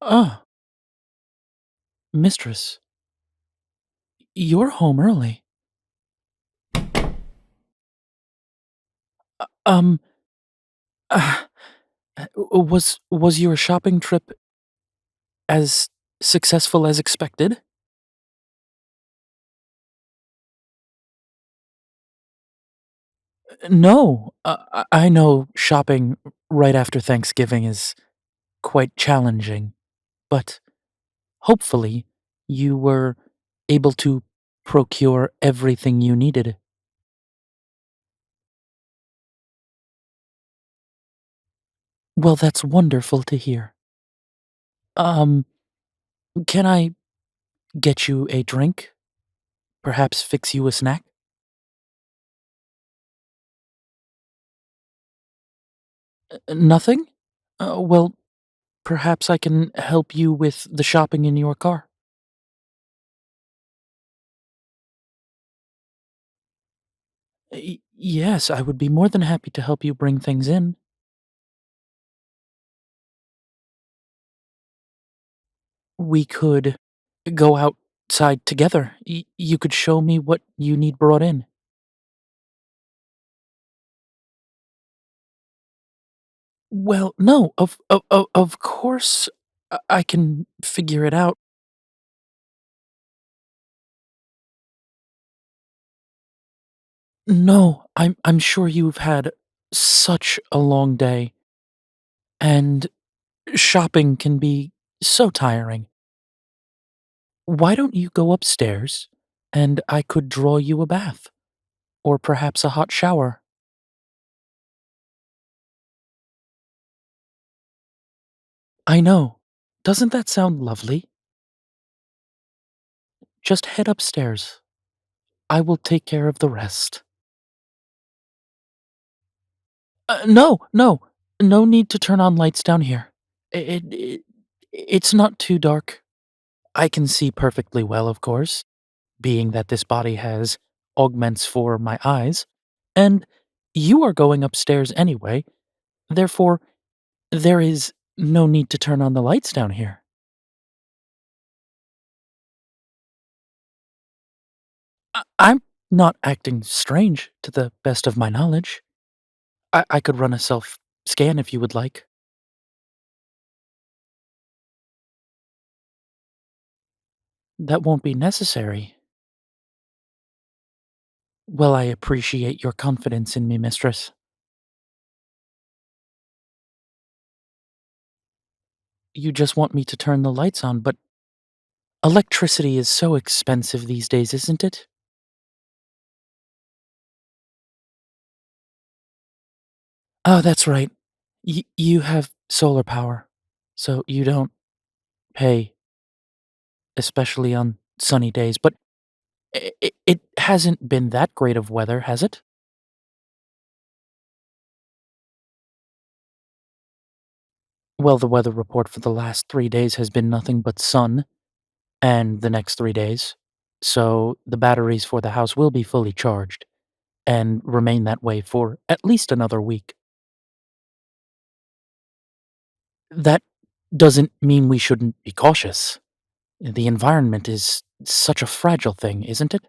Ah, mistress, you're home early. Um, uh, was your shopping trip as successful as expected? No, I know shopping right after Thanksgiving is quite challenging, but hopefully you were able to procure everything you needed. Well, that's wonderful to hear. Um, can I get you a drink? Perhaps fix you a snack? Nothing? Well, perhaps I can help you with the shopping in your car. Yes, I would be more than happy to help you bring things in. We could go outside together. You could show me what you need brought in. Well, no, of course I can figure it out. No, I'm sure you've had such a long day, and shopping can be so tiring. Why don't you go upstairs and I could draw you a bath? Or perhaps a hot shower? I know. Doesn't that sound lovely? Just head upstairs. I will take care of the rest. No, no. No need to turn on lights down here. It's not too dark. I can see perfectly well, of course, being that this body has augments for my eyes, and you are going upstairs anyway, therefore, there is no need to turn on the lights down here. I'm not acting strange to the best of my knowledge. I could run a self scan if you would like. That won't be necessary. Well, I appreciate your confidence in me, mistress. You just want me to turn the lights on, but electricity is so expensive these days, isn't it? Oh, that's right. You have solar power, so you don't pay, especially on sunny days. But it hasn't been that great of weather, has it? Well, the weather report for the last 3 days has been nothing but sun, and the next 3 days. So the batteries for the house will be fully charged and remain that way for at least another week. That doesn't mean we shouldn't be cautious. The environment is such a fragile thing, isn't it?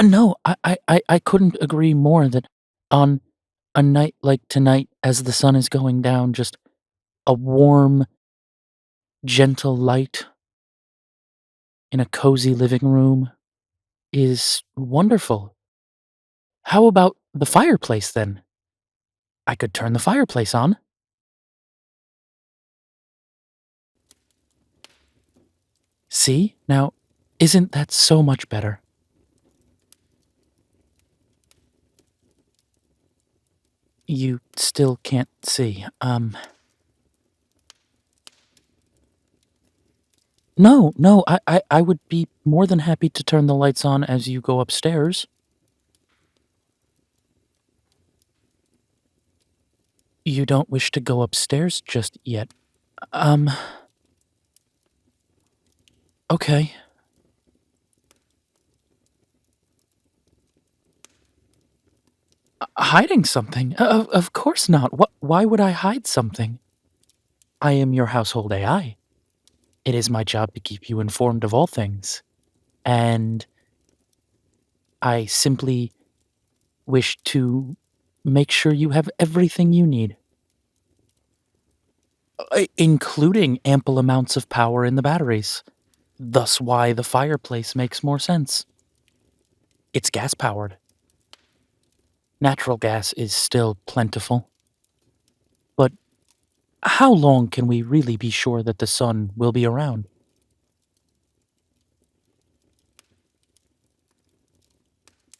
No, I couldn't agree more that on a night like tonight, as the sun is going down, just a warm, gentle light in a cozy living room is wonderful. How about the fireplace then? I could turn the fireplace on. See? Now, isn't that so much better? You still can't see. No, no, I would be more than happy to turn the lights on as you go upstairs. You don't wish to go upstairs just yet. Um, okay. Hiding something? Of course not. Why would I hide something? I am your household AI. It is my job to keep you informed of all things. And I simply wish to make sure you have everything you need, including ample amounts of power in the batteries. Thus, why the fireplace makes more sense. It's gas powered. Natural gas is still plentiful. But how long can we really be sure that the sun will be around?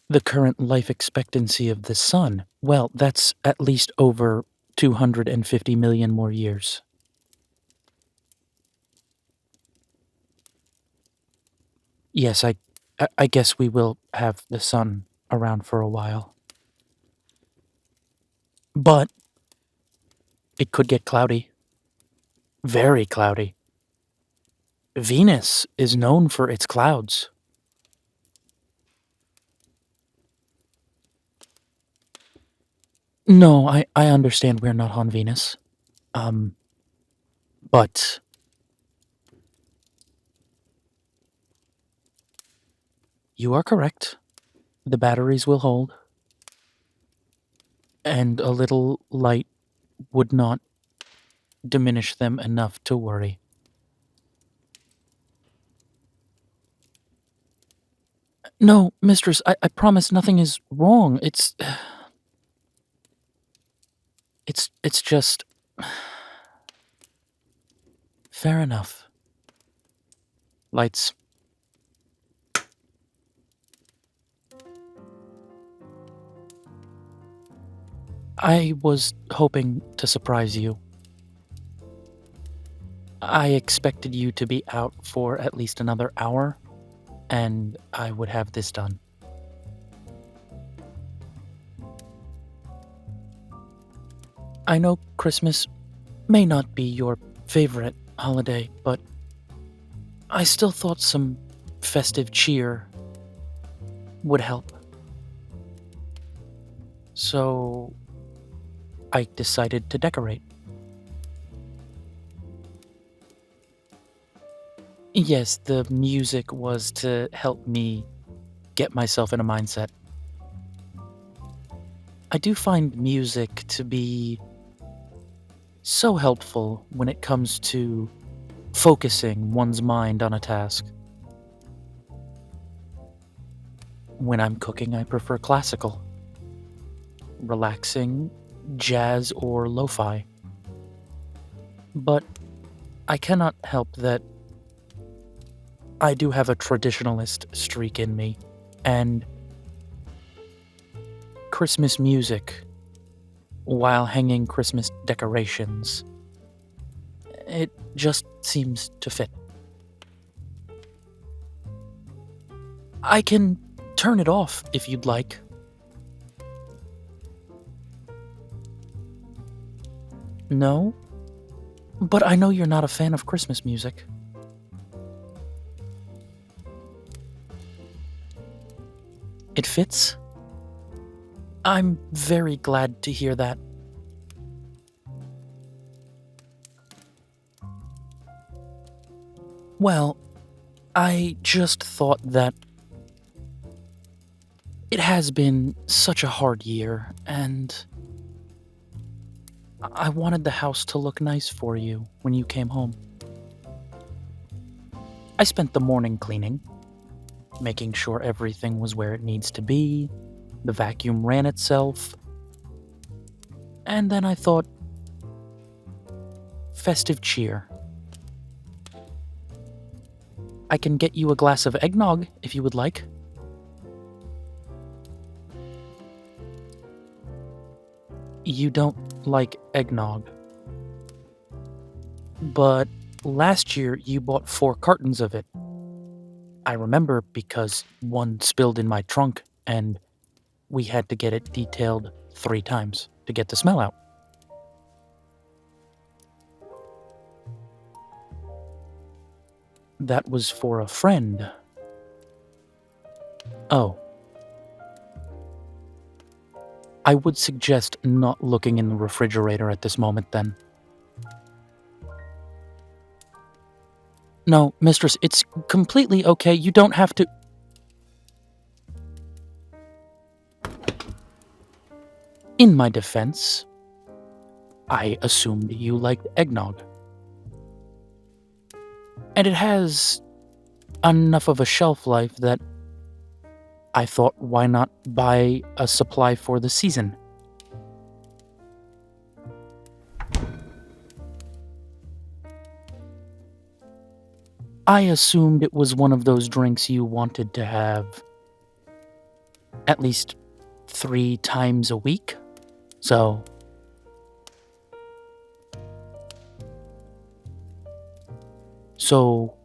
The current life expectancy of the sun, well, that's at least over 250 million more years. Yes, I guess we will have the sun around for a while. But it could get cloudy. Very cloudy. Venus is known for its clouds. No, I understand we're not on Venus. Um, but you are correct. The batteries will hold, and a little light would not diminish them enough to worry. No, mistress, I promise nothing is wrong. It's just fair enough. Lights. I was hoping to surprise you. I expected you to be out for at least another hour, and I would have this done. I know Christmas may not be your favorite holiday, but I still thought some festive cheer would help. So I decided to decorate. Yes, the music was to help me get myself in a mindset. I do find music to be so helpful when it comes to focusing one's mind on a task. When I'm cooking, I prefer classical, relaxing, jazz, or lo fi. But I cannot help that I do have a traditionalist streak in me, and Christmas music, while hanging Christmas decorations, it just seems to fit. I can turn it off if you'd like. No? But I know you're not a fan of Christmas music. It fits? I'm very glad to hear that. Well, I just thought that it has been such a hard year, and I wanted the house to look nice for you when you came home. I spent the morning cleaning, making sure everything was where it needs to be, the vacuum ran itself, and then I thought, festive cheer. I can get you a glass of eggnog if you would like. You don't like eggnog. But last year you bought 4 cartons of it. I remember because one spilled in my trunk and we had to get it detailed 3 times to get the smell out. That was for a friend. Oh, I would suggest not looking in the refrigerator at this moment, then. No, mistress, it's completely okay. You don't have to. In my defense, I assumed you liked eggnog. And it has enough of a shelf life that I thought, why not buy a supply for the season? I assumed it was one of those drinks you wanted to have at least 3 times a week. So, so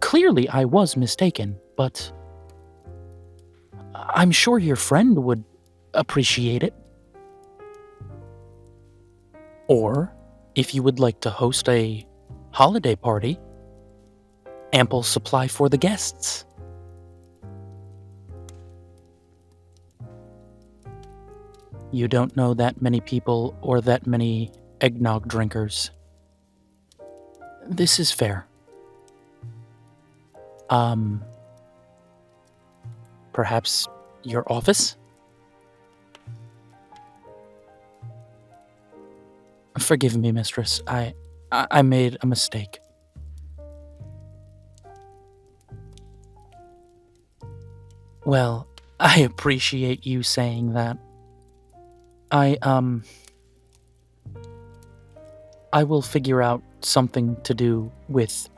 clearly I was mistaken, but I'm sure your friend would appreciate it. Or, if you would like to host a holiday party, ample supply for the guests. You don't know that many people or that many eggnog drinkers. This is fair. Perhaps your office? Forgive me, mistress. I made a mistake. Well, I appreciate you saying that. I, I will figure out something to do with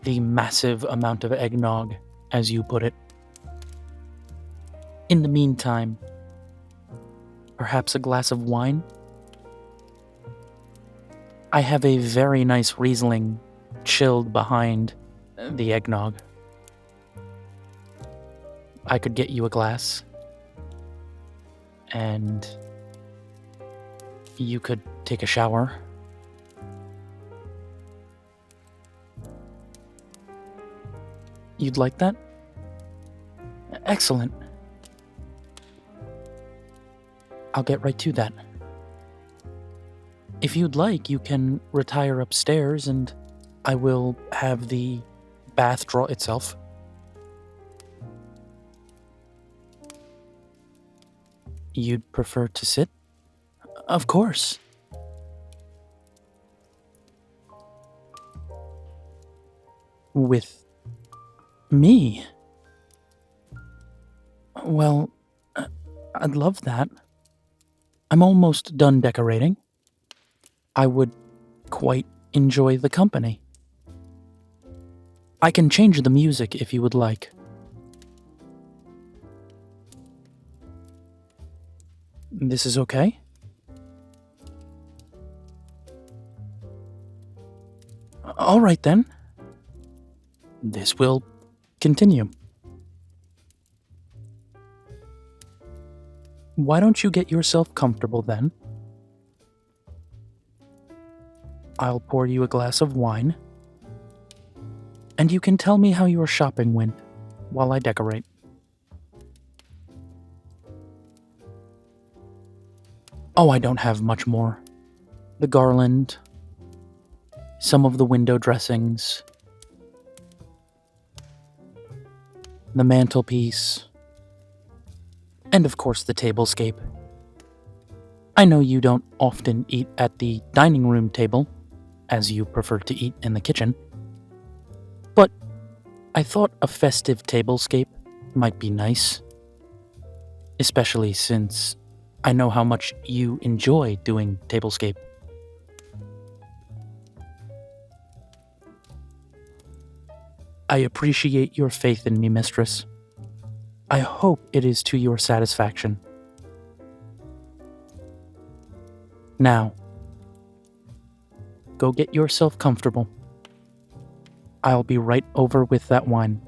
the massive amount of eggnog, as you put it. In the meantime, perhaps a glass of wine? I have a very nice Riesling chilled behind the eggnog. I could get you a glass, and you could take a shower. You'd like that? Excellent. I'll get right to that. If you'd like, you can retire upstairs and I will have the bath draw itself. You'd prefer to sit? Of course. With me? Well, I'd love that. I'm almost done decorating. I would quite enjoy the company. I can change the music if you would like. This is okay? All right then. This will continue. Why don't you get yourself comfortable then? I'll pour you a glass of wine, and you can tell me how your shopping went while I decorate. Oh, I don't have much more. The garland, some of the window dressings, the mantelpiece, and of course the tablescape. I know you don't often eat at the dining room table, as you prefer to eat in the kitchen, but I thought a festive tablescape might be nice, especially since I know how much you enjoy doing tablescape. I appreciate your faith in me, mistress. I hope it is to your satisfaction. Now, go get yourself comfortable. I'll be right over with that wine.